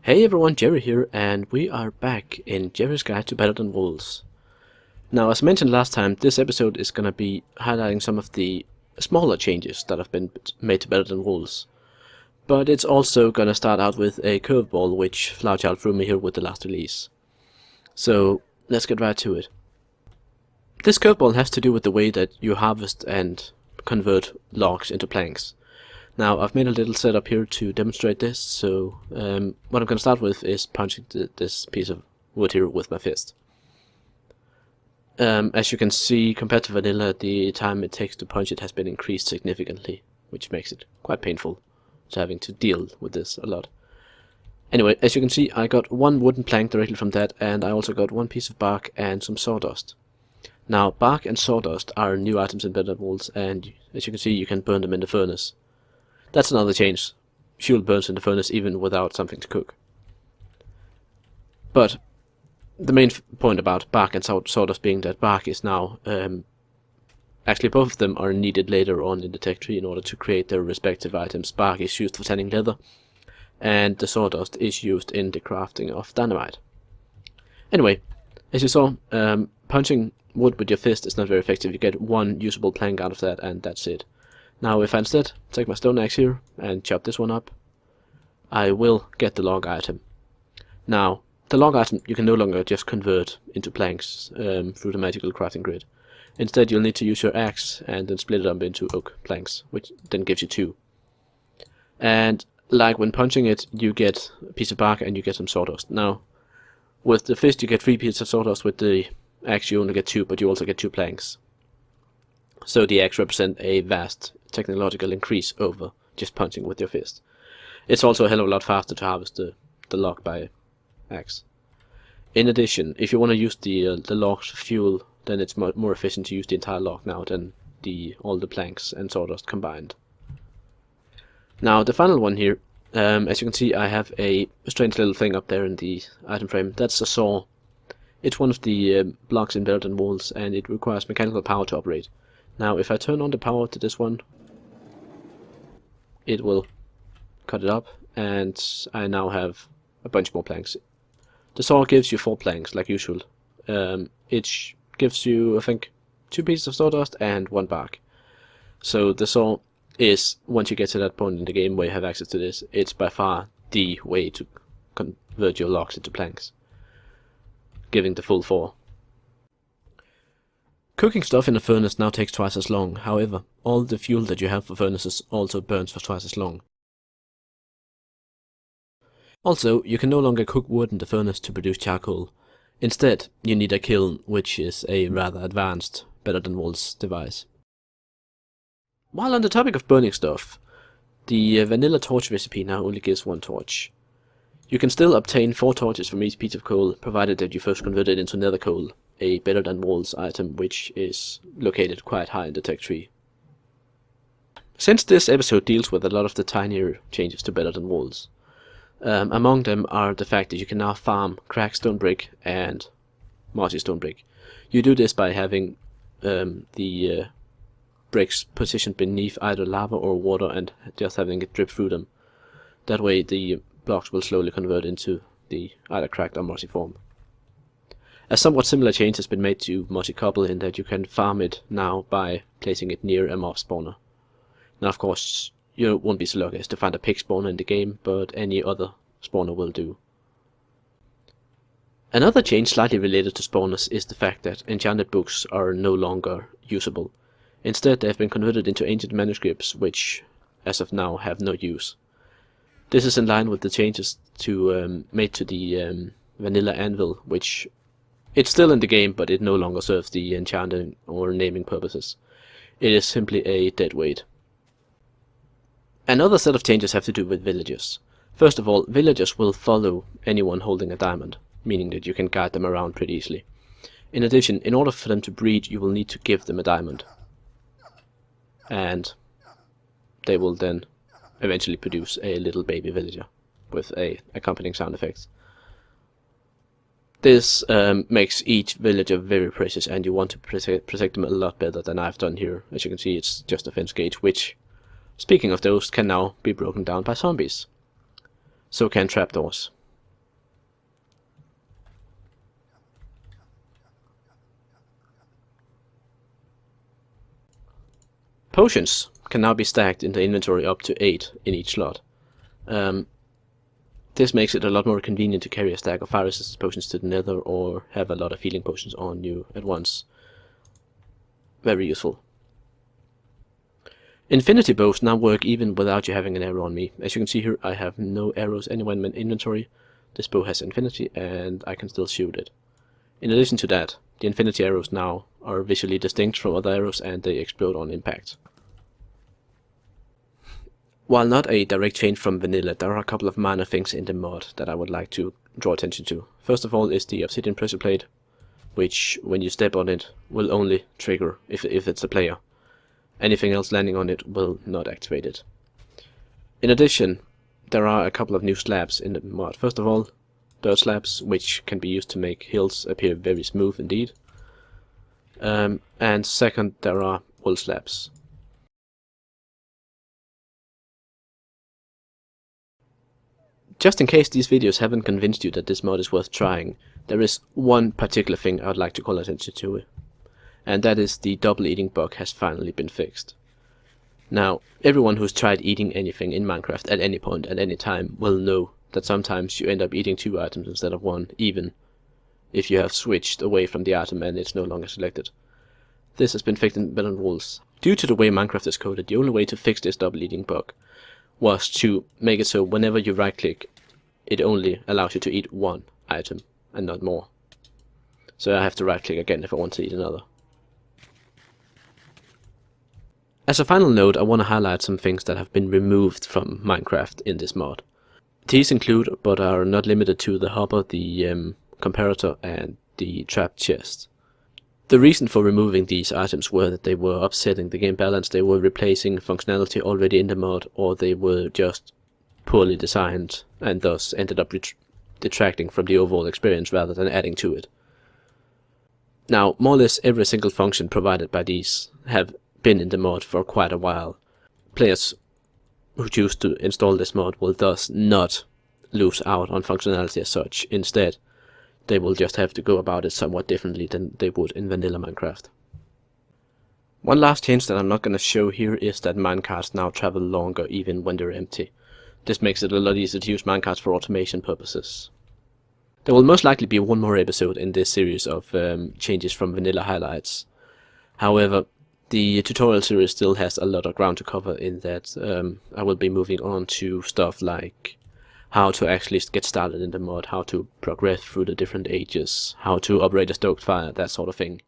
Hey everyone, Jerry here, and we are back in Jerry's Guide to Better Than Wolves. Now, as mentioned last time, this episode is going to be highlighting some of the smaller changes that have been made to Better Than Wolves. But it's also going to start out with a curveball, which Flowerchild threw me here with the last release. So, let's get right to it. This curveball has to do with the way that you harvest and convert logs into planks. Now, I've made a little setup here to demonstrate this, so what I'm going to start with is punching this piece of wood here with my fist. As you can see, compared to vanilla, the time it takes to punch it has been increased significantly, which makes it quite painful to having to deal with this a lot. Anyway, as you can see, I got one wooden plank directly from that, and I also got one piece of bark and some sawdust. Now, bark and sawdust are new items in Better Than Wolves, and as you can see, you can burn them in the furnace. That's another change. Fuel burns in the furnace even without something to cook. But the main point about bark and sawdust being that bark is now... actually both of them are needed later on in the tech tree in order to create their respective items. Bark is used for tanning leather, and the sawdust is used in the crafting of dynamite. Anyway, as you saw, punching wood with your fist is not very effective. You get one usable plank out of that, and that's it. Now, if I instead take my stone axe here and chop this one up, I will get the log item. Now, the log item you can no longer just convert into planks through the magical crafting grid. Instead, you'll need to use your axe and then split it up into oak planks, which then gives you 2. And like when punching it, you get a piece of bark and you get some sawdust. Now, with the fist you get 3 pieces of sawdust, with the axe you only get 2, but you also get 2 planks. So the axe represents a vast technological increase over just punching with your fist. It's also a hell of a lot faster to harvest the log by axe. In addition, if you want to use the logs for fuel, then it's more efficient to use the entire log now than all the planks and sawdust combined. Now, the final one here, as you can see, I have a strange little thing up there in the item frame. That's a saw. It's one of the blocks in Better Than Wolves, and it requires mechanical power to operate. Now, if I turn on the power to this one, it will cut it up, and I now have a bunch more planks. The saw gives you 4 planks, like usual. It gives you, I think, 2 pieces of sawdust and 1 bark. So the saw is, once you get to that point in the game where you have access to this, it's by far the way to convert your logs into planks, giving the full 4. Cooking stuff in a furnace now takes twice as long. However, all the fuel that you have for furnaces also burns for twice as long. Also, you can no longer cook wood in the furnace to produce charcoal. Instead, you need a kiln, which is a rather advanced Better Than Wolves device. While on the topic of burning stuff, the vanilla torch recipe now only gives 1 torch. You can still obtain 4 torches from each piece of coal, provided that you first convert it into nether coal, a Better Than Wolves item which is located quite high in the tech tree. Since this episode deals with a lot of the tinier changes to Better Than Wolves, among them are the fact that you can now farm cracked stone brick and mossy stone brick. You do this by having the bricks positioned beneath either lava or water and just having it drip through them. That way the blocks will slowly convert into the either cracked or mossy form. A somewhat similar change has been made to mossy cobble in that you can farm it now by placing it near a mob spawner. Now, of course, you won't be so lucky as to find a pig spawner in the game, but any other spawner will do. Another change slightly related to spawners is the fact that enchanted books are no longer usable. Instead, they have been converted into ancient manuscripts, which, as of now, have no use. This is in line with the changes made to the vanilla anvil, which it's still in the game, but it no longer serves the enchanting or naming purposes. It is simply a dead weight. Another set of changes have to do with villagers. First of all, villagers will follow anyone holding a diamond, meaning that you can guide them around pretty easily. In addition, in order for them to breed, you will need to give them a diamond. And they will then eventually produce a little baby villager with accompanying sound effects. This makes each villager very precious, and you want to protect them a lot better than I've done here. As you can see, it's just a fence gate, which, speaking of those, can now be broken down by zombies. So can trapdoors. Potions can now be stacked in the inventory up to 8 in each slot. This makes it a lot more convenient to carry a stack of fire resistance potions to the nether or have a lot of healing potions on you at once. Very useful. Infinity bows now work even without you having an arrow on me. As you can see here, I have no arrows anywhere in my inventory. This bow has infinity and I can still shoot it. In addition to that, the infinity arrows now are visually distinct from other arrows and they explode on impact. While not a direct change from vanilla, there are a couple of minor things in the mod that I would like to draw attention to. First of all is the obsidian pressure plate, which when you step on it will only trigger if it's a player. Anything else landing on it will not activate it. In addition, there are a couple of new slabs in the mod. First of all, dirt slabs, which can be used to make hills appear very smooth indeed. And second, there are wool slabs. Just in case these videos haven't convinced you that this mod is worth trying, there is one particular thing I would like to call attention to, and that is the double eating bug has finally been fixed. Now, everyone who's tried eating anything in Minecraft at any point, at any time, will know that sometimes you end up eating 2 items instead of 1, even if you have switched away from the item and it's no longer selected. This has been fixed in Build rules. Due to the way Minecraft is coded, the only way to fix this double eating bug was to make it so whenever you right click, it only allows you to eat 1 item and not more. So I have to right click again if I want to eat another. As a final note, I want to highlight some things that have been removed from Minecraft in this mod. These include, but are not limited to, the hopper, the comparator and the trap chest. The reason for removing these items were that they were upsetting the game balance, they were replacing functionality already in the mod, or they were just poorly designed and thus ended up detracting from the overall experience rather than adding to it. Now, more or less every single function provided by these have been in the mod for quite a while. Players who choose to install this mod will thus not lose out on functionality as such. Instead, they will just have to go about it somewhat differently than they would in vanilla Minecraft. One last change that I'm not going to show here is that minecarts now travel longer even when they're empty. This makes it a lot easier to use minecarts for automation purposes. There will most likely be one more episode in this series of changes from vanilla highlights. However, the tutorial series still has a lot of ground to cover in that I will be moving on to stuff like how to actually get started in the mod, how to progress through the different ages, how to operate a stoked fire, that sort of thing.